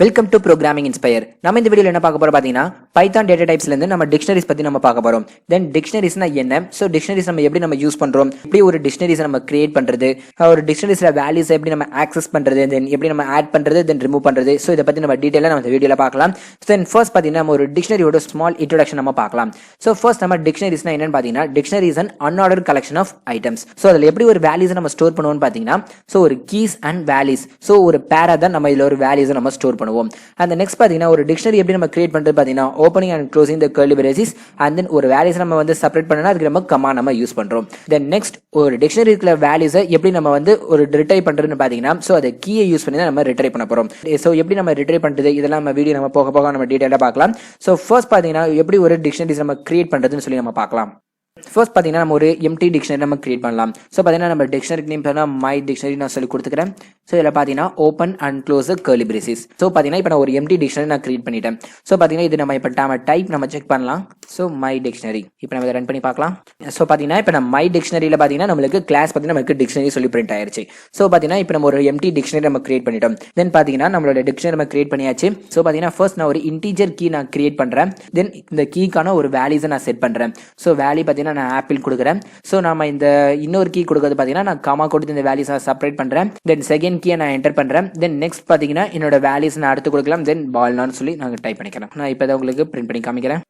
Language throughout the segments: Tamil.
Welcome to programming inspire. நம்ம இந்த வீடியோல என்ன பார்க்க போறோம் பாத்தீங்கன்னா பைத்தான் டேட்டா டைப்ஸ்ல இருந்து நம்ம டிக்ஷனரிஸ் பத்தி நம்ம பார்க்க போறோம். தென் டிக்ஷனரிஸ்னா என்ன, சோ டிக்ஷனரிஸ் நம்ம எப்படி நம்ம யூஸ் பண்றோம், எப்படி ஒரு டிக்ஷனரிஸ் நம்ம கிரியேட் பண்றது, ஒரு டிக்ஷனரிஸ்ல வேல்யூஸ் எப்படி நம்ம ஆக்சஸ் பண்றது, தென் எப்படி நம்ம ஆட் பண்றது, தென் ரிமூவ் பண்றது. சோ இத பத்தி நம்ம டீடைலா நம்ம இந்த வீடியோல பார்க்கலாம். தென் ஃபர்ஸ்ட் பாத்தீங்கன்னா நம்ம ஒரு டிக்ஷனரியோட ஸ்மால் இன்ட்ரோடக்ஷன் நம்ம பார்க்கலாம். சோ ஃபர்ஸ்ட் நம்ம டிக்ஷனரிஸ்னா என்னன்னு பாத்தீங்கன்னா dictionary is an unordered collection of items. So அதுல எப்படி ஒரு வேல்யூஸ் நம்ம ஸ்டோர் பண்ணுவோம்னு பாத்தீங்கன்னா சோ ஒரு கீஸ் அண்ட் வேல்யூஸ், சோ ஒரு பேரா தான் நம்ம இதுல ஒரு வேல்யூஸ் நம்ம ஸ்டோர் பண்ணுவோம். அந்த நெக்ஸ்ட் பாத்தீங்கன்னா ஒரு டிக்ஷனரி எப்படி நம்ம கிரியேட் பண்றது பாத்தீங்கன்னா opening and closing the curly braces and then ஒரு வேல்யூஸ் நம்ம வந்து செப்பரேட் பண்ணனா அதுக்கு நம்ம கமாண்ட் நம்ம யூஸ் பண்றோம். தென் நெக்ஸ்ட் ஒரு டிக்ஷனரி இருக்கிற வேல்யூஸை எப்படி நம்ம வந்து ஒரு ரிட்ரைவ் பண்றதுன்னு பாத்தீங்கன்னா சோ அதை கீயை யூஸ் பண்ணி தான் நம்ம ரிட்ரைவ் பண்ண போறோம். சோ எப்படி நம்ம ரிட்ரைவ் பண்றது இதெல்லாம் நம்ம வீடியோ நம்ம போக போக நம்ம டீடைலா பார்க்கலாம். சோ ஃபர்ஸ்ட் பாத்தீங்கன்னா எப்படி ஒரு டிக்ஷனரிஸ் நம்ம கிரியேட் பண்றதுன்னு சொல்லி நம்ம பார்க்கலாம். ஃபர்ஸ்ட் பாத்தீங்கன்னா நம்ம ஒரு எம்டி டிக்ஷனரி நம்ம கிரியேட் பண்ணலாம். சோ பாத்தீங்கன்னா நம்ம டிக்ஷனரி நேம் பண்ணா மை டிக்ஷனரி நான் சொல்லி கொடுத்துக்கிறேன். சோ இதுல பாத்தீங்கன்னா open and close curly braces. So பாத்தீங்கன்னா இப்போ நான் ஒரு எம்டி டிக்ஷனரி நான் கிரியேட் பண்ணிட்டேன். சோ பாத்தீங்கன்னா இது நம்ம இப்போ டைப் நம்ம செக் பண்ணலாம். சோ மை டிக்ஷனரி இப்போ நம்ம ரன் பண்ணி பார்க்கலாம். சோ பாத்தீங்கன்னா இப்போ நம்ம மை டிக்ஷனரியில பாத்தீங்கன்னா நம்மளுக்கு கிளாஸ் பாத்தீங்கன்னா நமக்கு டிக்ஷனரி சொல்லி பிரிண்ட் ஆயிருச்சு. சோ பாத்தீங்கன்னா இப்போ நம்ம ஒரு எம்டி டிக்ஷனரி நம்ம கிரியேட் பண்ணிட்டோம். தென் பாத்தீங்கன்னா நம்மளோட டிக்ஷனரி நம்ம கிரியேட் பண்ணியாச்சு. சோ பாத்தீங்கன்னா ஃபர்ஸ்ட் நான் ஒரு இன்டிஜர் கீ நான் கிரியேட் பண்றேன். தென் இந்த கீக்கான ஒரு வேல்யூஸ் நான் செட் பண்றேன். சோ வேல்யூ பாத்தீங்கன்னா நான் ஆப்பிள் கொடுக்குறேன். சோ நாம இந்த இன்னொரு கீ கொடுக்கிறது பாத்தீங்கன்னா நான் காமா கொடுத்து இந்த வேல்யூஸ் செப்பரேட் பண்றேன். தென் செகண்ட் கீயை நான் என்டர் பண்றேன். தென் நெக்ஸ்ட் பாத்தீங்கன்னா என்னோட வேல்யூஸ் நான் அடுத்து கொடுக்கலாம். தென் பால்னான்னு சொல்லி நான் டைப் பண்ணிக்கிறேன். நான் இப்போ உங்களுக்கு பிரிண்ட் பண்ணி காமிக்கிறேன்.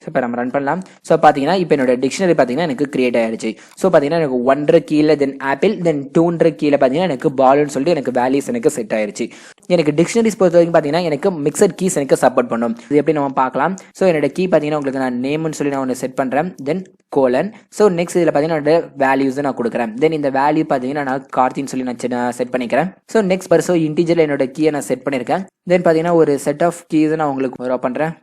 இப்போ நம்ம ரன் பண்ணலாம். ஸோ பார்த்தீங்கன்னா இப்போ என்னோட டிக்ஷனரி பார்த்தீங்கன்னா எனக்கு கிரியேட் ஆயிருச்சு. ஸோ பார்த்தீங்கன்னா எனக்கு 1 கீழே தென் ஆப்பிள் தென் 2 கீழே பார்த்தீங்கன்னா எனக்கு பால்னு சொல்லிட்டு எனக்கு வேல்யூஸ் எனக்கு செட் ஆயிருச்சு. எனக்கு டிக்ஷனரிஸ் பொறுத்த வரைக்கும் பார்த்தீங்கன்னா எனக்கு மிக்சட் கீஸ் எனக்கு சப்போர்ட் பண்ணும். இது எப்படி நம்ம பார்க்கலாம். ஸோ என்னோட கீ பார்த்தீங்கன்னா உங்களுக்கு நான் நேம்னு சொல்லி நான் ஒன்று செட் பண்ணுறேன். தென் கோலன். ஸோ நெக்ஸ்ட் இதில் பார்த்தீங்கன்னா என்னோட வேல்யூஸ் நான் கொடுக்குறேன். தென் இந்த வேல்யூ பார்த்தீங்கன்னா நான் கார்த்தின்னு சொல்லி நான் செட் பண்ணிக்கிறேன். ஸோ நெக்ஸ்ட் பர்சோ இன்டிஜரில் என்னோட கீயை நான் செட் பண்ணியிருக்கேன். தென் பார்த்தீங்கன்னா ஒரு செட் ஆஃப் கீஸ் நான் உங்களுக்கு ட்ரா பண்ணுறேன்.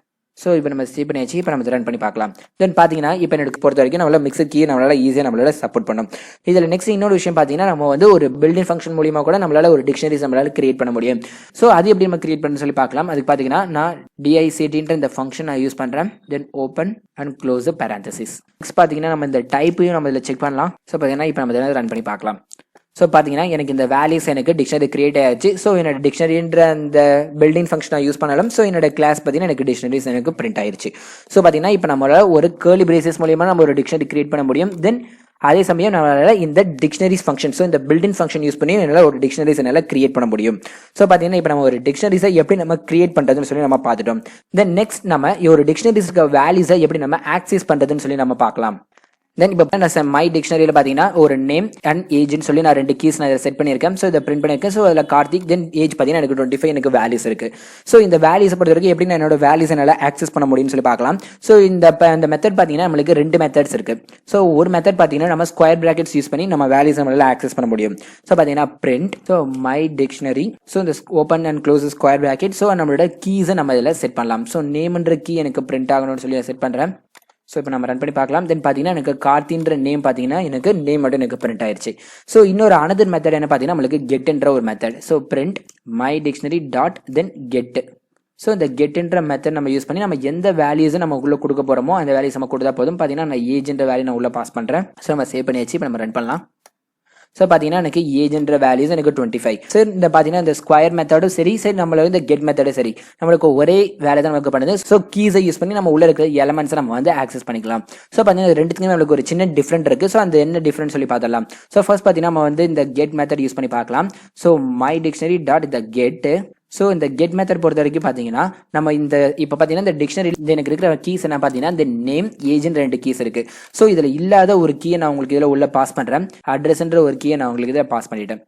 ஸோ இப்போ நம்ம சேவ் பண்ணியாச்சு. இப்போ நம்ம ரன் பண்ணி பார்க்கலாம். தென் பார்த்தீங்கன்னா இப்போ எனக்கு பொறுத்த வரைக்கும் நம்மளால மிக்சர் கீ நம்மளால ஈஸியாக நம்மளால சப்போர்ட் பண்ணும். இதில் நெக்ஸ்ட் இன்னொரு விஷயம் பார்த்தீங்கன்னா நம்ம வந்து ஒரு பில்டிங் ஃபங்க்ஷன் மூலியமா கூட நம்மளால ஒரு டிக்ஷனரிஸ் நம்மளால கிரியேட் பண்ண முடியும். ஸோ அது எப்படி நம்ம கிரியேட் பண்ணு சொல்லி பார்க்கலாம். அதுக்கு பார்த்தீங்கன்னா நான் டிஐசிடின்ற இந்த ஃபங்க்ஷன் நான் யூஸ் பண்ணுறேன். தென் open and close parenthesis. Next பார்த்தீங்கன்னா நம்ம இந்த டைப்பையும் நம்ம இதில் செக் பண்ணலாம். ஸோ பார்த்தீங்கன்னா இப்போ நம்ம ரன் பண்ணி பார்க்கலாம். ஸோ பார்த்தீங்கன்னா எனக்கு இந்த வேல்யூஸ் எனக்கு டிக்ஷனரி கிரியேட் ஆயிடுச்சு. ஸோ என்னோட டிக்ஷனரின்ற அந்த பில்டிங் ஃபங்க்ஷன் யூஸ் பண்ணலாம். ஸோ என்னோட கிளாஸ் பார்த்தீங்கன்னா எனக்கு டிக்ஷனரிஸ் எனக்கு பிரிண்ட் ஆயிருச்சு. ஸோ பார்த்தீங்கன்னா இப்போ நம்மளால ஒரு கர்லி பிரேசஸ் மூலியமா நம்ம ஒரு டிக்ஷனரி கிரியேட் பண்ண முடியும். தென் அதே சமயம் நம்மளால இந்த டிக்ஷனரிஸ் ஃபங்க்ஷன் ஸோ இந்த பில்டிங் ஃபங்க்ஷன் யூஸ் பண்ணி என்னால் ஒரு டிக்ஷனரிஸ் என்னால் கிரியேட் பண்ண முடியும். ஸோ பார்த்தீங்கன்னா இப்போ நம்ம ஒரு டிக்ஷனரிஸை எப்படி நம்ம கிரியேட் பண்ணுறதுன்னு சொல்லி நம்ம பார்த்துட்டோம். தென் நெக்ஸ்ட் நம்ம ஒரு டிக்ஷனரிஸ்க்கு வேல்யூஸை எப்படி நம்ம ஆக்சஸ் பண்ணுறதுன்னு சொல்லி நம்ம பார்க்கலாம். தென் இப்போ நான் மை டிக்ஷனரியில் பார்த்தீங்கன்னா ஒரு நேம் அண்ட் ஏஜ்னு சொல்லி நான் 2 கீஸ் நான் செட் பண்ணியிருக்கேன். ஸோ இதை பிரிண்ட் பண்ணியிருக்கேன். ஸோ அதில் கார்த்திக் தென் ஏஜ் பார்த்தீங்கன்னா எனக்கு 25 எனக்கு வேல்யூஸ் இருக்கு. ஸோ இந்த வேல்யூஸை பொறுத்த வரைக்கும் எப்படி நான் என்னோட வேல்யூஸ் என்னால் ஆக்சஸ் பண்ண முடியும்னு சொல்லி பார்க்கலாம். ஸோ இந்த மெத்தட் பார்த்தீங்கன்னா நம்மளுக்கு 2 மெத்தட்ஸ் இருக்கு. ஸோ ஒரு மெத்தட் பார்த்தீங்கன்னா நம்ம ஸ்கொயர் பிராக்கெட்ஸ் யூஸ் பண்ணி நம்ம வேல்யூஸ் நம்மளால ஆக்சஸ் பண்ண முடியும். ஸோ பார்த்தீங்கன்னா print so my dictionary so இந்த open and close square bracket. So நம்மளோட கீஸை நம்ம இதில் செட் பண்ணலாம். ஸோ நேம்ன்ற கீ எனக்கு பிரிண்ட் ஆகணும்னு சொல்லி செட் பண்ணுறேன். ஸோ இப்போ நம்ம ரன் பண்ணி பார்க்கலாம். தென் பார்த்தீங்கன்னா எனக்கு கார்த்தின்ற நேம் பார்த்தீங்கன்னா எனக்கு நேம் மட்டும் எனக்கு பிரிண்ட் ஆயிருச்சு. ஸோ இன்னொரு அனதர் மெத்தட் என்ன பார்த்தீங்கன்னா நம்மளுக்கு கெட்ன்ற ஒரு method. So print my dictionary dot then get. So இந்த கெட்ன்ற மெத்தட் நம்ம யூஸ் பண்ணி நம்ம எந்த வேல்யூஸை நம்ம உள்ள கொடுக்க போறோமோ அந்த வேல்யூஸ் நம்ம கொடுத்தா போதும். பார்த்தீங்கன்னா நான் ஏஜ்ன்ற வேல்யூ நான் உள்ள பாஸ் பண்ணுறேன். ஸோ நம்ம சேவ் பண்ணியாச்சு. இப்போ நம்ம ரன் பண்ணலாம். ஸோ பார்த்தீங்கன்னா எனக்கு ஏஜ்ன்ற வேல்யூஸ் எனக்கு 25. சார் இந்த பார்த்தீங்கன்னா இந்த ஸ்கொயர் மெத்தடும் சரி நம்மளோட இந்த கெட் மெத்தடும் சரி நம்மளுக்கு ஒரே வேலை தான் நமக்கு பண்ணுது. ஸோ கீஸை யூஸ் பண்ணி நம்ம உள்ள இருக்கிற எலமெண்ட்ஸை நம்ம வந்து ஆக்சஸ் பண்ணிக்கலாம். ஸோ பார்த்தீங்கன்னா ரெண்டுத்துக்குமே நம்மளுக்கு ஒரு சின்ன டிஃப்ரெண்ட் இருக்கு. ஸோ அந்த என்ன டிஃப்ரெண்ட் சொல்லி பார்த்துடலாம். ஸோ ஃபர்ஸ்ட் பார்த்தீங்கன்னா நம்ம வந்து இந்த கெட் மெத்தட் யூஸ் பண்ணி பார்க்கலாம். So my dictionary dot the get. So இந்த கெட் மெத்தட் பொறுத்த வரைக்கும் பார்த்தீங்கன்னா நம்ம இந்த இப்போ பார்த்தீங்கன்னா இந்த டிக்ஷனரி எனக்கு இருக்கிற கீஸ் என்ன பார்த்தீங்கன்னா இந்த நேம் ஏஜ்ன்ற 2 கீஸ் இருக்கு. ஸோ இதில் இல்லாத ஒரு கீயை நான் உங்களுக்கு இதில் உள்ள பாஸ் பண்ணுறேன். அட்ரஸ்ன்ற ஒரு கீயை நான் உங்களுக்கு இதை பாஸ் பண்ணிட்டேன்.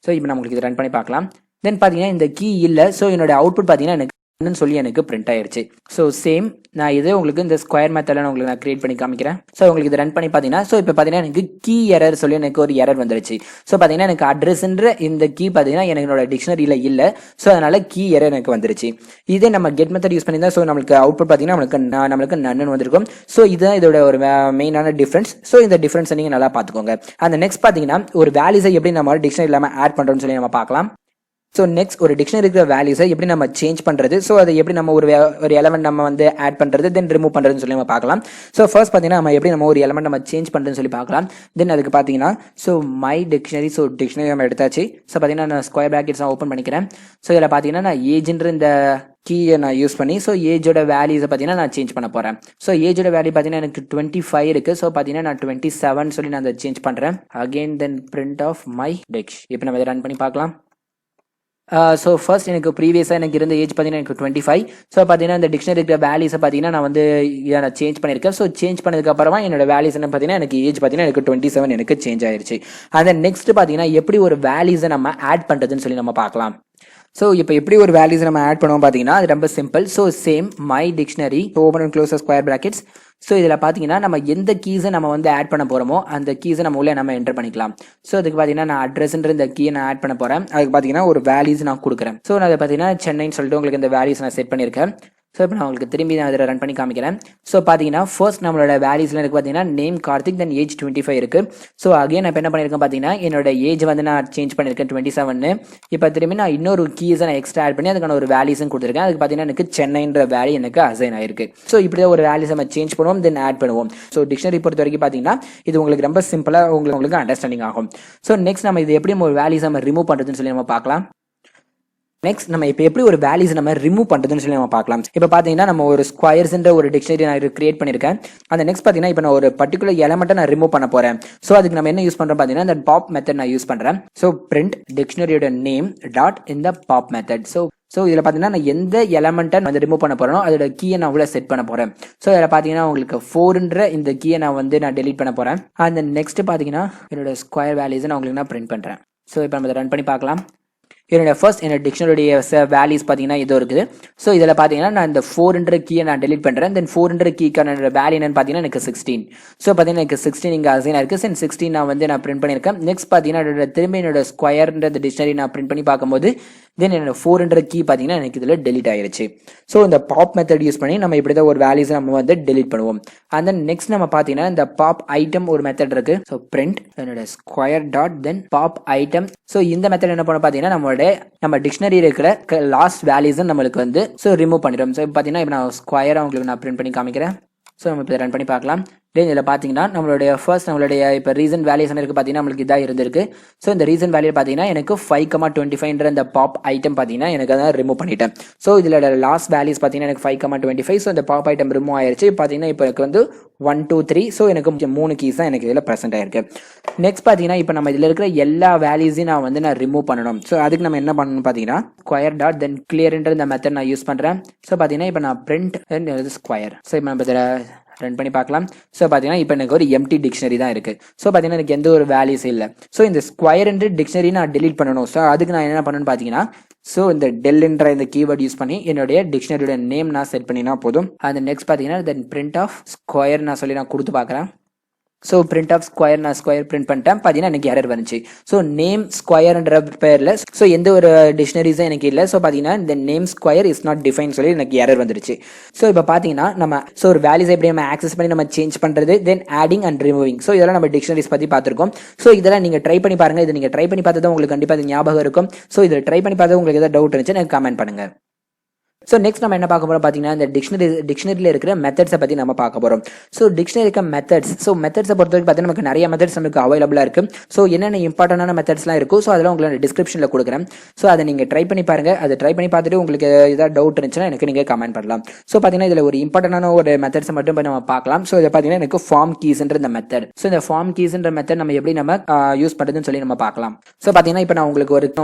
ஸோ இப்போ நான் உங்களுக்கு இதை ரன் பண்ணி பார்க்கலாம். தென் பார்த்தீங்கன்னா இந்த கீ இல்லை. ஸோ என்னோட அவுட்புட் பார்த்தீங்கன்னா எனக்கு சொல்லி எனக்கு பிரிண்ட் ஆயிருச்சு. ஸோ சேம் நான் இதே உங்களுக்கு இந்த ஸ்கொயர் மெத்தட்ல உங்களுக்கு நான் கிரியேட் பண்ணி காமிக்கிறேன். ஸோ உங்களுக்கு இதை ரன் பண்ணி பார்த்தீங்கன்னா ஸோ இப்போ பார்த்தீங்கன்னா எனக்கு கீ எரர் சொல்லி எனக்கு ஒரு எரர் வந்துருச்சு. ஸோ பார்த்தீங்கன்னா எனக்கு அட்ரஸ்ன்ற இந்த கீ பார்த்தீங்கன்னா என்னோட டிக்ஷனரியில் இல்லை. ஸோ அதனால கீ எரர் எனக்கு வந்துருச்சு. இதே நம்ம கெட் மெத்தட் யூஸ் பண்ணியிருந்தா ஸோ நம்மளுக்கு அவுட்புட் பார்த்தீங்கன்னா நம்மளுக்கு நன்னு வந்திருக்கும். ஸோ இதுதான் இதோட ஒரு மெயினான டிஃபரன்ஸ். ஸோ இந்த டிஃபரன்ஸை நீங்கள் நல்லா பார்த்துக்கோங்க. அந்த நெக்ஸ்ட் பார்த்தீங்கன்னா ஒரு வேல்யூஸை எப்படி நம்ம டிக்ஷனரி இல்லாமல் ஆட் பண்ணுறோம்னு சொல்லி நம்ம பார்க்கலாம். ஸோ நெக்ஸ்ட் ஒரு டிக்ஷனரி இருக்கிற வேல்யூஸை எப்படி நம்ம சேஞ்ச் பண்ணுறது, ஸோ அதை எப்படி நம்ம ஒரு எலமெண்ட் நம்ம வந்து ஆட் பண்ணுறது தென் ரிமூவ் பண்ணுறதுன்னு சொல்லி நம்ம பார்க்கலாம். ஸோ ஃபர்ஸ்ட் பார்த்தீங்கன்னா நம்ம எப்படி நம்ம ஒரு எலமெண்ட் நம்ம சேஞ்ச் பண்ணுறதுன்னு சொல்லி பார்க்கலாம். தென் அதுக்கு பார்த்தீங்கன்னா so my dictionary, so dictionary நம்ம எடுத்தாச்சு. ஸோ பார்த்தீங்கன்னா நான் ஸ்கொயர் பிராக்கெட்ஸ் நான் ஓப்பன் பண்ணிக்கிறேன். ஸோ இதில் பார்த்தீங்கன்னா நான் ஏஜ்ன்ற இந்த கீயை நான் யூஸ் பண்ணி ஸோ ஏஜோட வேல்யூஸை பார்த்தீங்கன்னா நான் சேஞ்ச் பண்ண போகிறேன். ஸோ ஏஜோட வேல்யூ பார்த்தீங்கன்னா எனக்கு 25 இருக்குது. ஸோ பார்த்தீங்கன்னா நான் 27 சொல்லி நான் அதை சேஞ்ச் பண்ணுறேன். Again then print of my dict. இப்போ நம்ம இதை ரன் பண்ணி பார்க்கலாம். ஸோ ஃபர்ஸ்ட் எனக்கு ப்ரீவியஸாக எனக்கு இருந்த ஏஜ் பார்த்தீங்கன்னா எனக்கு 25. ஸோ பார்த்தீங்கன்னா இந்த டிக்ஷனரி இருக்கிற வேல்யூஸை பார்த்தீங்கன்னா நான் வந்து இதை நான் சேஞ்ச் பண்ணியிருக்கேன். ஸோ சேஞ்ச் பண்ணதுக்கப்புறமா என்னோட வேல்யூஸ் என்ன பார்த்தீங்கன்னா எனக்கு ஏஜ் பார்த்தீங்கன்னா எனக்கு 27 எனக்கு சேஞ்ச் ஆயிருச்சு. அந்த நெக்ஸ்ட் பார்த்தீங்கன்னா எப்படி ஒரு வேல்யூஸை நம்ம ஆட் பண்ணுறதுன்னு சொல்லி நம்ம பார்க்கலாம். ஸோ இப்போ எப்படி ஒரு வேல்யூஸ் நம்ம ஆட் பண்ணுவோம் பார்த்தீங்கன்னா அது ரொம்ப simple. So same my dictionary open and close square brackets. So இதில் பார்த்தீங்கன்னா நம்ம எந்த கீஸை நம்ம வந்து ஆட் பண்ண போகிறோமோ அந்த கீஸை நம்ம உள்ளே நம்ம என்டர் பண்ணிக்கலாம். ஸோ அதுக்கு பார்த்தீங்கன்னா நான் அட்ரஸ்ன்ற இந்த கீயை நான் ஆட் பண்ண போகிறேன். அதுக்கு பார்த்தீங்கன்னா ஒரு வேல்யூஸ் நான் கொடுக்குறேன். ஸோ நான் அதை பார்த்தீங்கன்னா சென்னைன்னு சொல்லிட்டு உங்களுக்கு இந்த வேல்யூஸ் நான் செட் பண்ணியிருக்கேன். ஸோ இப்போ நான் உங்களுக்கு திரும்பி நான் அதில் ரன் பண்ணி காமிக்கிறேன். ஸோ பார்த்தீங்கன்னா ஃபர்ஸ்ட் நம்மளோட வேல்யூஸில் எனக்கு பார்த்தீங்கன்னா நேம் கார்த்திக் தென் ஏஜ் 25 இருக்குது. ஸோ அகைன் நான் இப்போ என்ன பண்ணியிருக்கேன் பார்த்தீங்கன்னா என்னோட ஏஜ் வந்து நான் சேஞ்ச் பண்ணியிருக்கேன் 27. இப்போ திரும்பி நான் இன்னொரு கீஸை நான் எக்ஸ்ட்ரா ஆட் பண்ணி அதுக்கான ஒரு வேல்யூஸும் கொடுத்துருக்கேன். அதுக்கு பார்த்தீங்கன்னா எனக்கு சென்னைன்ற வேல்யூ எனக்கு அசைன் ஆயிருக்கு. ஸோ இப்படி தான் ஒரு வேல்யூஸ் நம்ம சேஞ்ச் பண்ணுவோம் தென் ஆட் பண்ணுவோம். ஸோ டிக்ஷனரி பொறுத்த வரைக்கும் பார்த்தீங்கன்னா இது உங்களுக்கு ரொம்ப சிம்பிளாக உங்களுக்கு அண்டர்ஸ்டாண்டிங் ஆகும். ஸோ நெக்ஸ்ட் நம்ம இது எப்படி ஒரு வேல்யூஸ் நம்ம ரிமூவ் பண்ணுறதுன்னு சொல்லி நம்ம பார்க்கலாம். நெக்ஸ்ட் நம்ம இப்போ எப்படி ஒரு வேல்யூஸ் நம்ம ரிமூவ் பண்ணுறதுன்னு சொல்லி நம்ம பார்க்கலாம். இப்போ பார்த்தீங்கன்னா நம்ம ஒரு ஸ்கொயர்ஸ்ன்ற ஒரு டிக்ஷனரி நான் கிரியேட் பண்ணியிருக்கேன். அந்த நெக்ஸ்ட் பார்த்தீங்கன்னா இப்போ நான் ஒரு பர்டிகுலர் எலமெண்ட்டை நான் ரிமூவ் பண்ண போகிறேன். ஸோ அதுக்கு நம்ம என்ன யூஸ் பண்ணுறோம் பார்த்தீங்கன்னா இந்த பாப் மெத்தட் நான் யூஸ் பண்ணுறேன். ஸோ பிரிண்ட் டிக்ஷனரியோட நேம் டாட் இந்த பாப் மெத்தட். ஸோ இதில் பார்த்தீங்கன்னா நான் எந்த எலமெண்ட்டை வந்து ரிமூவ் பண்ண போகிறேனோ அதோட கீயை நான் உள்ள செட் பண்ண போகிறேன். ஸோ இதில் பார்த்தீங்கன்னா உங்களுக்கு 4ன்ற இந்த கீயை நான் வந்து நான் டெலீட் பண்ண போகிறேன். அந்த நெக்ஸ்ட் பார்த்தீங்கன்னா என்னோட ஸ்கொயர் வேல்யூஸை நான் உங்களுக்கு நான் பிரிண்ட் பண்ணுறேன். ஸோ இப்போ நம்ம ரன் பண்ணி பார்க்கலாம். என்னோட ஃபர்ஸ்ட் என்னோட டிக்ஷனரியோடைய வேல்யூஸ் பார்த்தீங்கன்னா இது இருக்குது. ஸோ இதில் பார்த்தீங்கன்னா நான் இந்த 4ன்ற கீயை நான் டெலிட் பண்ணுறேன். தென் 4ன்ற கீக்கான வேல்யூ என்னன்னு பார்த்தீங்கன்னா எனக்கு 16. ஸோ பார்த்தீங்கன்னா எனக்கு 16 இங்கே அசைனாக இருக்குது. சென் 16 நான் வந்து நான் பிரிண்ட் பண்ணியிருக்கேன். நெக்ஸ்ட் பார்த்தீங்கன்னா திரும்பி என்னோட ஸ்கொயர்ன்ற டிக்ஷனரி நான் பிரிண்ட் பண்ணி பார்க்கும்போது தென் என்னோட 4ன்ற கீ பார்த்தீங்கன்னா எனக்கு இதில் டெலிட் ஆயிருச்சு. ஸோ இந்த பாப் மெத்தட் யூஸ் பண்ணி நம்ம இப்படி தான் ஒரு வேல்யூஸ் நம்ம வந்து டெலிட் பண்ணுவோம். அண்ட் தென் நெக்ஸ்ட் நம்ம பார்த்தீங்கன்னா இந்த பாப் ஐட்டம் ஒரு மெத்தட் இருக்கு. ஸோ பிரிண்ட் என்னோட ஸ்கொயர் டாட் தென் பாப் ஐட்டம். ஸோ இந்த மெத்தட் என்ன பண்ண பார்த்தீங்கன்னா நம்ம டிக்ஷனரி இருக்கிற லாஸ்ட் வேல்யூஸ் நம்மளுக்கு வந்து ஸோ ரிமூவ் பண்ணிடும். ஸோ பார்த்தீங்கன்னா இப்போ நான் ஸ்கொயராக உங்களுக்கு நான் பிரிண்ட் பண்ணி காமிக்கிறேன். ஸோ நம்ம இப்போ ரன் பண்ணி பார்க்கலாம். தென் இதில் பார்த்தீங்கன்னா நம்மளுடைய இப்போ ரீசன் வேல்யூஸ் இருக்குது பார்த்தீங்கன்னா நம்மளுக்கு இதாக இருந்திருக்கு. ஸோ இந்த ரீசன் வேல்யூ பார்த்தீங்கன்னா எனக்கு 5,25 இந்த பாப் ஐட்டம் பார்த்தீங்கன்னா எனக்கு அதான் ரிமூவ் பண்ணிட்டேன். ஸோ இதில் லாஸ்ட் வேல்யூஸ் பார்த்தீங்கன்னா எனக்கு 5,25. ஸோ இந்த பாப் ஐட்டம் ரிமூவ் ஆயிருச்சு. பார்த்தீங்கன்னா இப்போ எனக்கு வந்து 1 2 3. ஸோ எனக்கு 3 கீஸ் தான் எனக்கு இதில் ப்ரெசென்ட் ஆயிருக்கு. நெக்ஸ்ட் பார்த்தீங்கன்னா இப்போ நம்ம இதில் இருக்கிற எல்லா வேல்யூஸையும் நான் வந்து நான் ரிமூவ் பண்ணணும். ஸோ அதுக்கு நம்ம என்ன பண்ணணும் பார்த்தீங்கன்னா ஸ்கொயர் டாட் தென் கிளியர்ன்ற இந்த மெத்தட் நான் யூஸ் பண்ணுறேன். ஸோ பார்த்தீங்கன்னா இப்போ நான் பிரிண்ட் ஸ்கொயர். ஸோ இப்போ நம்ம இதில் ரன் பண்ணி பார்க்கலாம். ஸோ பார்த்தீங்கன்னா இப்போ எனக்கு ஒரு எம்டி டிக்ஷனரி தான் இருக்கு. ஸோ பார்த்தீங்கன்னா எனக்கு எந்த ஒரு வேல்யூஸ் இல்லை. ஸோ இந்த ஸ்கொயர் டிக்ஷனரி நான் டெலீட் பண்ணணும். ஸோ அதுக்கு நான் என்ன பண்ணணும்னு பார்த்தீங்கன்னா ஸோ இந்த டெல்ன்ற இந்த கீவேர்ட் யூஸ் பண்ணி என்னுடைய டிக்ஷனரியோட நேம் நான் செட் பண்ணினா போதும். அந்த நெக்ஸ்ட் பார்த்தீங்கன்னா தென் பிரிண்ட் ஆஃப் ஸ்கொயர் நான் சொல்லி நான் கொடுத்து பார்க்குறேன். ஸோ பிரிண்ட் ஆஃப் ஸ்கொயர் நான் ஸ்கொயர் பிரிண்ட் பண்ணிட்டேன். பார்த்தீங்கன்னா எனக்கு எரர் வந்துச்சு. ஸோ நேம் ஸ்கொயர்ன்ற பேரில் ஸோ எந்த ஒரு டிக்ஷனரிஸும் எனக்கு இல்லை. ஸோ பார்த்தீங்கன்னா இந்த name square is not define சொல்லி எனக்கு எரர் வந்துருச்சு. ஸோ இப்போ பார்த்தீங்கன்னா நம்ம ஸோ ஒரு வேல்யூஸ் எப்படி நம்ம ஆக்சஸ் பண்ணி நம்ம சேஞ்ச் பண்ணுறது தென் ஆடிங் அண்ட் ரிமூவிங். ஸோ இதெல்லாம் நம்ம டிக்ஷனரிஸ் பற்றி பார்த்துருக்கோம். ஸோ இதெல்லாம் நீங்கள் ட்ரை பண்ணி பாருங்கள். இது நீங்கள் ட்ரை பண்ணி பார்த்தது உங்களுக்கு கண்டிப்பாக அது ஞாபகம் இருக்கும். ஸோ இதில் ட்ரை பண்ணி பார்த்தது உங்களுக்கு ஏதாவது டவுட் இருந்துச்சு எனக்கு கமெண்ட் பண்ணுங்கள். ஸோ நெக்ஸ்ட் நம்ம என்ன பார்க்க போகிறோம் பார்த்தீங்கன்னா இந்த டிக்ஷனரியில் இருக்கிற மெத்தட்ஸை பற்றி நம்ம பார்க்க போகிறோம். ஸோ டிக்ஷனரி இருக்க மெத்தட்ஸ். ஸோ மெத்தட்ஸை பொறுத்த வரைக்கும் பார்த்தீங்கன்னா நமக்கு நிறைய மெத்தட்ஸ் நமக்கு அவைலபிளாக இருக்குது. ஸோ என்னென்ன இம்பார்ட்டன்டான மெத்தட்ஸ்லாம் இருக்கும். ஸோ அதெல்லாம் உங்களுக்கு டிஸ்கிரிப்ஷனில் கொடுக்குறேன். ஸோ அதை நீங்கள் ட்ரை பண்ணி பாருங்கள். அதை ட்ரை பண்ணி பார்த்துட்டு உங்களுக்கு ஏதாவது டவுட் இருந்துச்சுன்னா எனக்கு நீங்கள் கமெண்ட் பண்ணலாம். ஸோ பார்த்தீங்கன்னா இதில் ஒரு இம்பார்ட்டன்டான ஒரு மெத்தட்ஸை மட்டும் நம்ம பார்க்கலாம். ஸோ இதை பார்த்தீங்கன்னா எனக்கு ஃபார்ம் கீஸ்ன்ற இந்த மெத்தட். ஸோ இந்த ஃபார்ம் கீஸ்ன்ற மெத்தட் நம்ம எப்படி நம்ம யூஸ் பண்ணுறதுன்னு சொல்லி நம்ம பார்க்கலாம். ஸோ பார்த்தீங்கன்னா இப்போ நான் உங்களுக்கு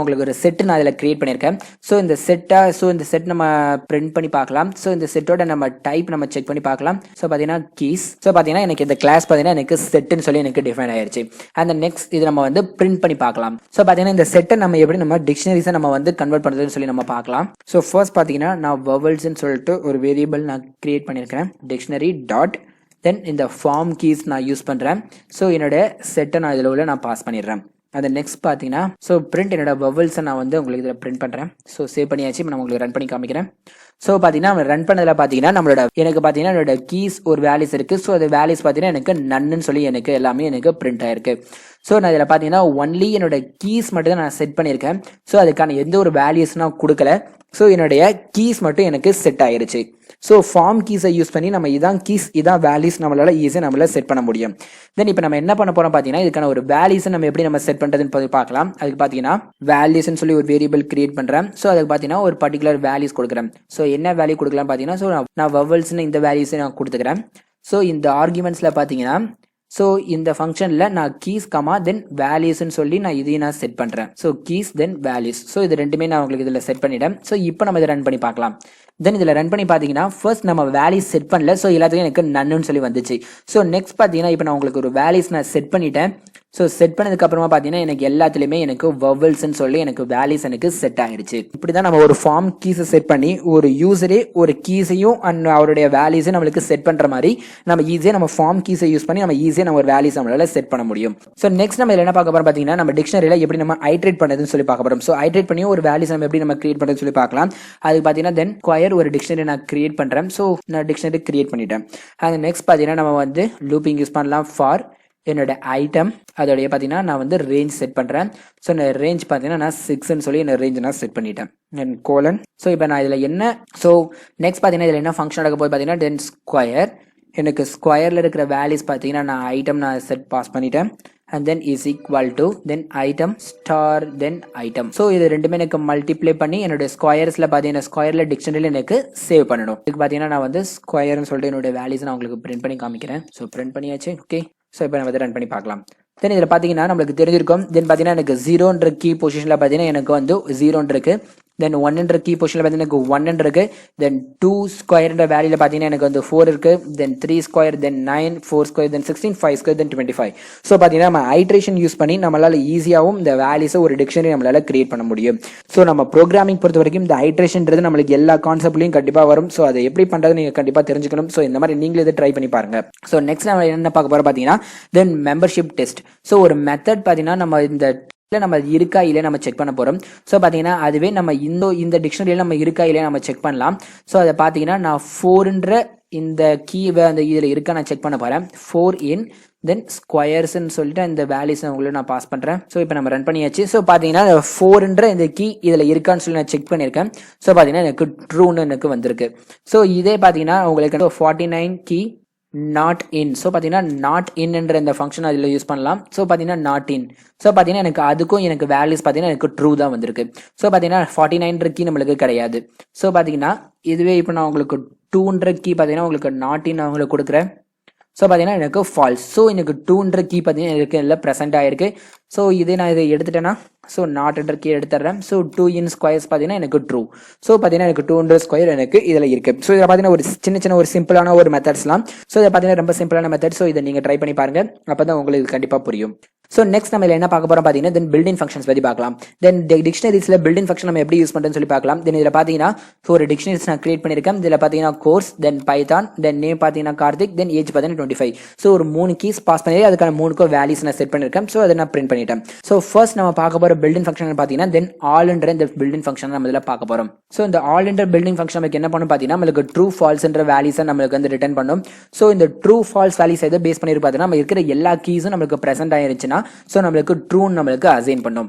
ஒரு செட் நான் அதில் கிரியேட் பண்ணியிருக்கேன். ஸோ இந்த செட் நம்ம பிரிண்ட் பண்ணி பார்க்கலாம். சோ இந்த செட்டோட நம்ம டைப் நம்ம செக் பண்ணி பார்க்கலாம். சோ பாத்தீங்கன்னா கீஸ். சோ பாத்தீங்கன்னா எனக்கு இந்த கிளாஸ் பாத்தீங்கன்னா எனக்கு செட்னு சொல்லி எனக்கு டிஃபைன் ஆயிருச்சு. அண்ட் நெக்ஸ்ட் இது நம்ம வந்து பிரிண்ட் பண்ணி பார்க்கலாம். சோ பாத்தீங்கன்னா இந்த செட்டை நம்ம எப்படி நம்ம டிக்ஷனரிஸை நம்ம வந்து கன்வெர்ட் பண்றதுன்னு சொல்லி நம்ம பார்க்கலாம். சோ ஃபர்ஸ்ட் பாத்தீங்கன்னா நான் வவல்ஸ்னு சொல்லிட்டு ஒரு வேரியபிள் நான் கிரியேட் பண்ணியிருக்கேன். டிக்ஷனரி டாட் தென் இந்த ஃபார்ம் கீஸ் நான் யூஸ் பண்றேன். சோ என்னோட செட்டை நான் இதில் உள்ள நான் பாஸ் பண்ணிடுறேன். அந்த நெக்ஸ்ட் பார்த்தீங்கன்னா ஸோ பிரிண்ட் என்னோட வவல்ஸை நான் வந்து உங்களுக்கு இதில் பிரிண்ட் பண்ணுறேன். ஸோ சேவ் பண்ணியாச்சு. இப்போ நான் உங்களுக்கு ரன் பண்ணி காமிக்கிறேன். ஸோ பார்த்தீங்கன்னா ரன் பண்ணதில் பார்த்தீங்கன்னா நம்மளோட எனக்கு பார்த்தீங்கன்னா என்னோட கீஸ் ஒரு வேல்யூஸ் இருக்குது. ஸோ அது வேல்யூஸ் பார்த்தீங்கன்னா எனக்கு நன்னு சொல்லி எனக்கு எல்லாமே எனக்கு பிரிண்ட் ஆயிருக்கு. ஸோ நான் இதில் பார்த்தீங்கன்னா ஒன்லி என்னோட கீஸ் மட்டும் தான் நான் செட் பண்ணியிருக்கேன். ஸோ அதுக்கான எந்த ஒரு வேல்யூஸ் நான் கொடுக்கல. ஸோ என்னுடைய கீஸ் மட்டும் எனக்கு செட் ஆயிருச்சு. ஸோ ஃபார்ம் கீஸை யூஸ் பண்ணி நம்ம இதான் கீஸ் இதான் வேல்யூஸ் நம்மளால ஈஸியாக நம்மளால செட் பண்ண முடியும். தென் இப்போ நம்ம என்ன பண்ண போறோம் பார்த்தீங்கன்னா இதுக்கான ஒரு வேல்யூஸை நம்ம எப்படி நம்ம செட் பண்ணுறதுன்னு பார்க்கலாம். அதுக்கு பார்த்தீங்கன்னா வேல்யூஸ்ன்னு சொல்லி ஒரு வேரியபிள் கிரியேட் பண்ணுறேன். ஸோ அதுக்கு பார்த்தீங்கன்னா ஒரு பர்டிகுலர் வேல்யூஸ் கொடுக்குறேன். ஸோ என்ன வேல்யூ கொடுக்கலாம் பார்த்தீங்கன்னா ஸோ நான் வவல்ஸ்னு இந்த வேல்யூஸை நான் கொடுத்துக்கிறேன். ஸோ இந்த ஆர்குமெண்ட்ஸில் பார்த்தீங்கன்னா ஸோ இந்த ஃபங்க்ஷனில் நான் கீஸ் கமா தென் வேல்யூஸ்ன்னு சொல்லி நான் இதையும் நான் செட் பண்ணுறேன். ஸோ கீஸ் தென் வேல்யூஸ். ஸோ இது ரெண்டுமே நான் உங்களுக்கு இதில் செட் பண்ணிட்டேன். ஸோ இப்போ நம்ம இதை ரன் பண்ணி பார்க்கலாம். தென் இதில் ரன் பண்ணி பார்த்தீங்கன்னா ஃபர்ஸ்ட் நம்ம வேல்யூஸ் செட் பண்ணல. ஸோ எல்லாத்துக்கும் எனக்கு நன்னு சொல்லி வந்துச்சு. ஸோ நெக்ஸ்ட் பார்த்தீங்கன்னா இப்போ நான் உங்களுக்கு ஒரு வேல்யூஸ் நான் செட் பண்ணிட்டேன். ஸோ செட் பண்ணதுக்கு அப்புறமா பார்த்தீங்கன்னா எனக்கு எல்லாத்துலேயுமே எனக்கு வவல்ஸ்ன்னு சொல்லி எனக்கு வேல்யூஸ் எனக்கு செட் ஆகிடுச்சு. இப்படி தான் நம்ம ஒரு ஃபார்ம் கீஸை செட் பண்ணி ஒரு யூசரே ஒரு கீஸையும் அண்ட் அவருடைய வேல்யூஸையும் நம்மளுக்கு செட் பண்ணுற மாதிரி நம்ம ஈஸியாக நம்ம ஃபார்ம் கீஸை யூஸ் பண்ணி நம்ம ஈஸியாக நம்ம ஒரு வேல்யூஸ் நம்மளால செட் பண்ண முடியும். ஸோ நெக்ஸ்ட் நம்ம என்ன பார்க்க போறோம் பார்த்தீங்கன்னா நம்ம டிக்ஷனரியில் எப்படி நம்ம ஐட்ரேட் பண்ணுறதுன்னு சொல்லி பார்க்க போகிறோம். ஸோ ஐட்ரேட் பண்ணி ஒரு வேல்யூஸ் நம்ம எப்படி நம்ம கிரியேட் பண்ணுறதுன்னு சொல்லி பார்க்கலாம். அதுக்கு பார்த்தீங்கன்னா தென் ஸ்கொயர் ஒரு டிக்ஷனரி நான் கிரியேட் பண்ணுறேன். ஸோ நான் டிக்ஷனரி கிரியேட் பண்ணிட்டேன். அது நெக்ஸ்ட் பார்த்தீங்கன்னா நம்ம வந்து லூப்பிங் யூஸ் பண்ணலாம் ஃபார் என்னோட ஐட்டம் அதோடைய பார்த்தீங்கன்னா நான் வந்து ரேஞ்ச் செட் பண்ணுறேன். ஸோ இந்த ரேஞ்ச் பார்த்தீங்கன்னா நான் 6ன்னு சொல்லி என்ன ரேஞ்ச் நான் செட் பண்ணிட்டேன் கோலன். ஸோ இப்போ நான் இதில் என்ன ஸோ நெக்ஸ்ட் பார்த்தீங்கன்னா இதில் என்ன ஃபங்க்ஷன் நடக்க போய் பார்த்தீங்கன்னா தென் ஸ்கொயர் எனக்கு ஸ்கொயரில் இருக்கிற வேல்யூஸ் பார்த்தீங்கன்னா நான் ஐட்டம் நான் செட் பாஸ் பண்ணிட்டேன். And then is equal to then item star then item. So இது ரெண்டுமே எனக்கு மல்டிப்ளை பண்ணி என்னுடைய ஸ்கொயர்ஸில் பார்த்தீங்கன்னா ஸ்கொயரில் டிக்ஷனரியில் எனக்கு சேவ் பண்ணணும். இதுக்கு பார்த்தீங்கன்னா நான் வந்து ஸ்கொயர்னு சொல்லிட்டு என்னோட வேல்யூஸ் நான் உங்களுக்கு பிரிண்ட் பண்ணி காமிக்கிறேன். ஸோ பிரிண்ட் பண்ணியாச்சு. ஓகே ஸோ இப்போ நம்ம ரன் பண்ணி பார்க்கலாம். தென் இதில் பார்த்தீங்கன்னா நம்மளுக்கு தெரிஞ்சிருக்கும். தென் பார்த்தீங்கன்னா எனக்கு 0ன்ற கீ பொசிஷனில் பார்த்தீங்கன்னா எனக்கு வந்து 0 இருக்கு. தென் 1ன்ற கீ பொசிஷனில் பார்த்தீங்கன்னா எனக்கு 1 இருக்கு. தென் 2 ஸ்கொயர்ன்ற வேல்யூல பார்த்தீங்கன்னா எனக்கு வந்து 4 இருக்கு. தென் 3 ஸ்கொயர் தென் 9 4 ஸ்கொயர் தென் 16 5 ஸ்கொயர் தென் 25. ஸோ பார்த்தீங்கன்னா நம்ம ஐட்ரேஷன் யூஸ் பண்ணி நம்மளால ஈஸியாகவும் இந்த வேல்யூஸை ஒரு டிக்ஷனரி நம்மளால கிரியேட் பண்ண முடியும். ஸோ நம்ம ப்ரோக்ராமிங் பொறுத்த வரைக்கும் இந்த ஐட்ரேஷன்றது நம்மளுக்கு எல்லா கான்செப்ட்லையும் கண்டிப்பாக வரும். ஸோ அதை எப்படி பண்ணுறது நீங்கள் கண்டிப்பாக தெரிஞ்சுக்கணும். ஸோ இந்த மாதிரி நீங்களே இதை ட்ரை பண்ணி பாருங்க. ஸோ நெக்ஸ்ட் நம்ம என்ன பார்க்க போகிறோம் பார்த்தீங்கன்னா தென் மெம்பர்ஷிப் டெஸ்ட். ஸோ ஒரு மெத்தட் பார்த்தீங்கன்னா நம்ம இந்த நம்ம இருக்கா இல்லையா நம்ம செக் பண்ண போறோம். ஸோ பார்த்தீங்கன்னா அதுவே நம்ம இந்த டிக்ஷனரியில் நம்ம இருக்கா இல்லையா நம்ம செக் பண்ணலாம். ஸோ அதை பார்த்தீங்கன்னா நான் 4ன்ற இந்த கீவை அந்த இதில் இருக்கா நான் செக் பண்ண போறேன். 4 இன் தென் ஸ்கொயர்ஸ்ன்னு சொல்லிட்டு இந்த வேல்யூஸ் உங்களுக்கு நான் பாஸ் பண்றேன். ஸோ இப்போ நம்ம ரன் பண்ணியாச்சு. ஸோ பார்த்தீங்கன்னா 4ன்ற இந்த கீ இதில் இருக்கான்னு சொல்லி நான் செக் பண்ணியிருக்கேன். ஸோ பார்த்தீங்கன்னா எனக்கு ட்ரூன்னு எனக்கு வந்திருக்கு. ஸோ இதே பார்த்தீங்கன்னா உங்களுக்கு 49 கீ நாட் இன். ஸோ பார்த்தீங்கன்னா நாட் இன்ன்ற இந்த ஃபங்க்ஷன் அதில் யூஸ் பண்ணலாம். ஸோ பார்த்தீங்கன்னா நாட் இன். ஸோ பார்த்தீங்கன்னா எனக்கு அதுக்கும் எனக்கு வேல்யூஸ் பார்த்தீங்கன்னா எனக்கு ட்ரூ தான் வந்திருக்கு. ஸோ பார்த்தீங்கன்னா 49 கீ நம்மளுக்கு கிடையாது. ஸோ பார்த்தீங்கன்னா இதுவே இப்போ நான் உங்களுக்கு 200 கீ பார்த்தீங்கன்னா உங்களுக்கு நாட் இன் அவங்களுக்கு கொடுக்குறேன். ஸோ பார்த்தீங்கன்னா எனக்கு ஃபால்ஸ். ஸோ எனக்கு 200 கீ பார்த்தீங்கன்னா எனக்கு இல்லை ப்ரெசென்ட் ஆயிருக்கு. ஸோ இதே நான் இதை எடுத்துட்டேன்னா ஸோ நாட்ன்ற கீ எடுத்துடுறேன். ஸோ 2 இன் ஸ்கொயர்ஸ் பார்த்தீங்கன்னா எனக்கு ட்ரூ. ஸோ பார்த்தீங்கன்னா எனக்கு 200 ஸ்கொயர் எனக்கு இதில் இருக்கு. ஸோ இதில் பார்த்தீங்கன்னா ஒரு சின்ன ஒரு சிம்பிளான ஒரு மெத்தட்ஸ்லாம். ஸோ இதை பார்த்தீங்கன்னா ரொம்ப சிம்பிளான மெத்தட். ஸோ இதை நீங்கள் ட்ரை பண்ணி பாருங்க. அப்போ தான் உங்களுக்கு கண்டிப்பாக புரியும். ஸோ நெக்ஸ்ட் நம்ம என்ன பார்க்க போறோம் பார்த்தீங்கன்னா தென் பில்டிங் ஃபங்க்ஷன்ஸ் பற்றி பார்க்கலாம். தென் டிக்ஷனரிஸ்ல பில்டிங் ஃபங்க்ஷன் நம்ம எப்படி யூஸ் பண்ணுறதுன்னு சொல்லி பார்க்கலாம். தென் இதில் பார்த்தீங்கன்னா ஒரு டிக்ஷனரிஸ் நான் கிரியேட் பண்ணியிருக்கேன். இதில் பார்த்தீங்கன்னா கோர்ஸ் தென் பைத்தான் தென் நேம் பார்த்தீங்கன்னா கார்த்திக் தென் ஏஜ் பார்த்தீங்கன்னா 25. ஸோ ஒரு 3 கீஸ் பாஸ் பண்ணி அதுக்கான 3 வேல்யூஸ் நான் செட் பண்ணியிருக்கேன். ஸோ அதை நான் பிரிண்ட் பண்ணிட்டேன். ஸோ ஃபர்ஸ்ட் நம்ம பார்க்க போகிற பில்டிங் ஃபங்க்ஷன் பார்த்தீங்கன்னா தென் ஆல்ன்ற இந்த பில்டிங் ஃபங்க்ஷன் நம்ம இதில் பார்க்க போகிறோம். ஸோ இந்த ஆல்ன்ற பில்டிங் ஃபங்க்ஷன் நமக்கு என்ன பண்ணும் பார்த்தீங்கன்னா நம்மளுக்கு ட்ரூ ஃபால்ஸ்ன்ற வேல்யூஸை நம்மளுக்கு வந்து ரிட்டர்ன் பண்ணும். ஸோ இந்த ட்ரூ ஃபால்ஸ் வேல்யூஸ் எதை பேஸ் பண்ணி பார்த்தீங்கன்னா நம்ம இருக்கிற எல்லா கீஸும் நம்மளுக்கு ப்ரெசென்ட் ஆயிருச்சுன்னா ஸோ நம்மளுக்கு ட்ரூன்னு நம்மளுக்கு அசைன் பண்ணும்.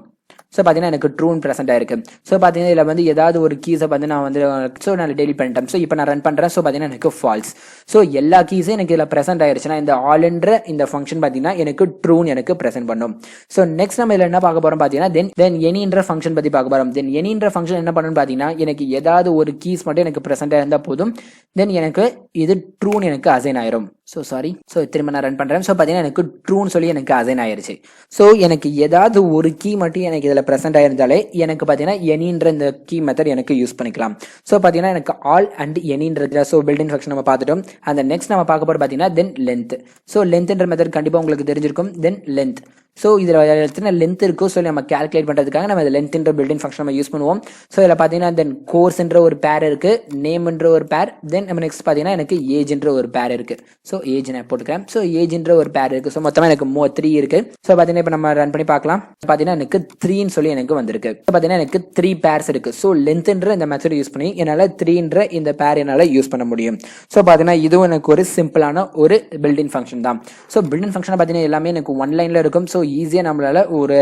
ஸோ பார்த்தீங்கன்னா எனக்கு ட்ரூன் ப்ரெசென்ட் ஆயிருக்கு. ஸோ பார்த்தீங்கன்னா இதில் வந்து ஏதாவது ஒரு கீஸை வந்து நான் வந்து ஸோ நான் டெலிட் பண்ணிட்டேன். ஸோ இப்போ நான் ரன் பண்ணுறேன். ஸோ பார்த்தீங்கன்னா எனக்கு ஃபால்ஸ். ஸோ எல்லா கீஸும் எனக்கு இதில் ப்ரெசென்ட் ஆயிருச்சுன்னா இந்த ஆல்ன்ற இந்த ஃபங்க்ஷன் பார்த்தீங்கன்னா எனக்கு ட்ரூன் எனக்கு ப்ரெசென்ட் பண்ணும். ஸோ நெக்ஸ்ட் நம்ம இதில் என்ன பார்க்க போறோம் பார்த்தீங்கன்னா தென் எனின்ற ஃபங்க்ஷன் பற்றி பார்க்க போறோம். தென் எனின்ற ஃபங்க்ஷன் என்ன பண்ணணும்னு பார்த்தீங்கன்னா எனக்கு ஏதாவது ஒரு கீஸ் மட்டும் எனக்கு ப்ரெசென்ட் இருந்தால் போதும். தென் எனக்கு இது ட்ரூன் எனக்கு அசைன் ஆயிரும். So sorry. ஸோ திரும்ப நான் ரன் பண்ணுறேன். ஸோ பார்த்தீங்கன்னா எனக்கு ட்ரூன்னு சொல்லி எனக்கு அசைன் ஆயிருச்சு. ஸோ எனக்கு ஏதாவது ஒரு கீ மட்டும் எனக்கு இதில் ப்ரெசென்ட் ஆயிருந்தாலே எனக்கு பார்த்தீங்கன்னா எனின்ற இந்த கீ மெத்தட் எனக்கு யூஸ் பண்ணிக்கலாம். ஸோ பார்த்தீங்கன்னா எனக்கு ஆல் அண்ட் எனின்றது ஸோ பில்டிங் ஃபங்க்ஷன் நம்ம பார்த்துட்டோம். அந்த நெக்ஸ்ட் நம்ம பார்க்க போகிறது பார்த்தீங்கன்னா தென் லென்த். ஸோ லென்த்ன்ற மெத்தட் கண்டிப்பாக உங்களுக்கு தெரிஞ்சிருக்கும். தென் லென்த். ஸோ இதில் எத்தனை லென்த் இருக்கோ சொல்லி நம்ம கேல்குலேட் பண்ணுறதுக்காக நம்ம லென்த்ன்ற பில்டிங் ஃபங்க்ஷன் நம்ம யூஸ் பண்ணுவோம். ஸோ இதில் பார்த்தீங்கன்னா தென் கோர்ஸ்ன்ற ஒரு பேர் இருக்கு, நேம்ன்ற ஒரு பேர், தென் நம்ம நெக்ஸ்ட் பார்த்தீங்கன்னா எனக்கு ஏஜ்ன்ற ஒரு பேர் இருக்கு. ஸோ ஏஜ் நான் போட்டுக்கிறேன். ஸோ ஏஜ்ன்ற ஒரு பேர் இருக்கு. ஸோ மொத்தமாக எனக்கு 3 இருக்கு. ஸோ பார்த்தீங்கன்னா இப்போ நம்ம ரன் பண்ணி பார்க்கலாம். பார்த்தீங்கன்னா எனக்கு 3ன்னு சொல்லி எனக்கு வந்திருக்கு. பார்த்தீங்கன்னா எனக்கு 3 பேர்ஸ் இருக்கு. ஸோ லென்த்ன்ற இந்த மெத்தட் யூஸ் பண்ணி என்னால் 3ன்ற இந்த பேர் என்னால் யூஸ் பண்ண முடியும். ஸோ பார்த்தீங்கன்னா இதுவும் எனக்கு ஒரு சிம்பிளான ஒரு பில்டிங் ஃபங்க்ஷன் தான். ஸோ பில்டிங் ஃபங்க்ஷன் பார்த்தீங்கன்னா எல்லாமே எனக்கு ஒன் லைன்ல இருக்கும். ஸோ ஈஸியாக நம்மளால ஒரு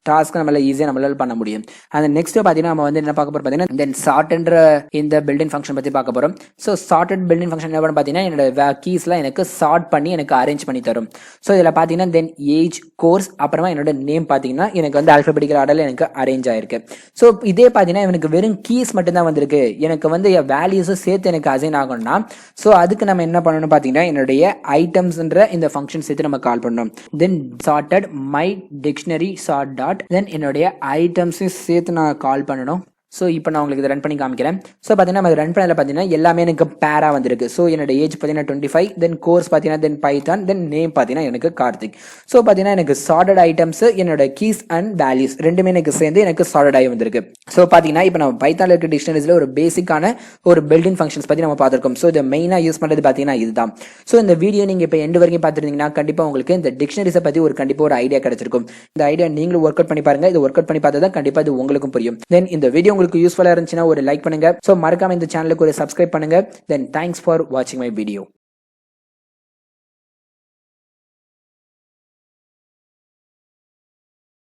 டாஸ்க் நம்மளால பண்ண முடியும். அந்த நெக்ஸ்ட் பார்த்தீங்கன்னா நம்ம வந்து என்ன பார்க்க போறோம் பார்த்தீங்கன்னா தென் சார்ட்ன்ற இந்த பில்டிங் ஃபங்க்ஷன் பற்றி பார்க்க போறோம். ஸோ சார்ட்டட் பில்டிங் ஃபங்க்ஷன் என்ன பார்த்தீங்கன்னா என்னோட கீஸ்லாம் எனக்கு சார்ட் பண்ணி எனக்கு அரேஞ்ச் பண்ணி தரும். ஸோ இதில் பார்த்தீங்கன்னா தென் ஏஜ், கோர்ஸ், அப்புறமா என்னோட நேம் பார்த்தீங்கன்னா எனக்கு வந்து ஆல்பபெட்டிக்கல் ஆர்டர்ல எனக்கு அரேஞ்ச் ஆயிருக்கு. ஸோ இதே பார்த்தீங்கன்னா எனக்கு வெறும் கீஸ் மட்டும் தான் வந்திருக்கு. எனக்கு வந்து வேல்யூஸும் சேர்த்து எனக்கு அசைன் ஆகணும்னா ஸோ அதுக்கு நம்ம என்ன பண்ணணும் பார்த்தீங்கன்னா என்னுடைய ஐட்டம்ஸ்ன்ற இந்த ஃபங்க்ஷன் சேர்த்து நம்ம கால் பண்ணணும். Then sorted my dictionary sort dot then என்னுடைய ஐட்டம்ஸையும் சேர்த்து நான் கால் பண்ணணும். ஸோ இப்போ நான் உங்களுக்கு இதை ரன் பண்ணி காமிக்கிறேன். ஸோ பார்த்தீங்கன்னா நம்ம ரன் பண்ணல பார்த்தீங்கன்னா எல்லாமே எனக்கு பேரா வந்திருக்கு. ஸோ என்னோட ஏஜ் பார்த்தீங்கன்னா 25, தென் கோர்ஸ் பார்த்தீங்கன்னா தென் பைத்தான், தென் நேம் பார்த்தீங்கன்னா எனக்கு கார்த்திக். ஸோ பார்த்தீங்கன்னா எனக்கு சார்டட் ஐட்டம்ஸ் என்னோட கீஸ் அண்ட் வேல்யூஸ் ரெண்டுமே எனக்கு சேர்ந்து எனக்கு சார்டட் ஆகி வந்திருக்கு. ஸோ பார்த்தீங்கன்னா இப்போ நம்ம பைத்தான்ல இருக்க டிக்ஷனரிஸ்ல ஒரு பேசிக்கான ஒரு பில்டிங் ஃபங்க்ஷன்ஸ் பற்றி நம்ம பார்த்துருக்கோம். ஸோ இதை மெயினாக யூஸ் பண்ணுறது பார்த்தீங்கன்னா இதுதான். ஸோ இந்த வீடியோ நீங்கள் இப்போ எண்டு வரைக்கும் பார்த்துருந்தீங்கன்னா கண்டிப்பாக உங்களுக்கு இந்த டிக்ஷனரிஸை பற்றி ஒரு கண்டிப்பாக ஒரு ஐடியா கிடைச்சிருக்கும். இந்த ஐடியா நீங்களும் ஒர்க் அவுட் பண்ணி பாருங்க. இது ஒர்க் அவுட் பண்ணி பார்த்தா தான் கண்டிப்பாக இது உங்களுக்கும் புரியும். தென் இந்த வீடியோ உங்களுக்கு யூஸ்ஃபுல்லா இருந்துச்சுன்னா ஒரு லைக் பண்ணுங்க. சோ மறக்காம இந்த சேனலுக்கு ஒரு சப்ஸ்கிரைப் பண்ணுங்க. தென் தேங்க்ஸ் ஃபார் வாட்சிங் மை வீடியோ.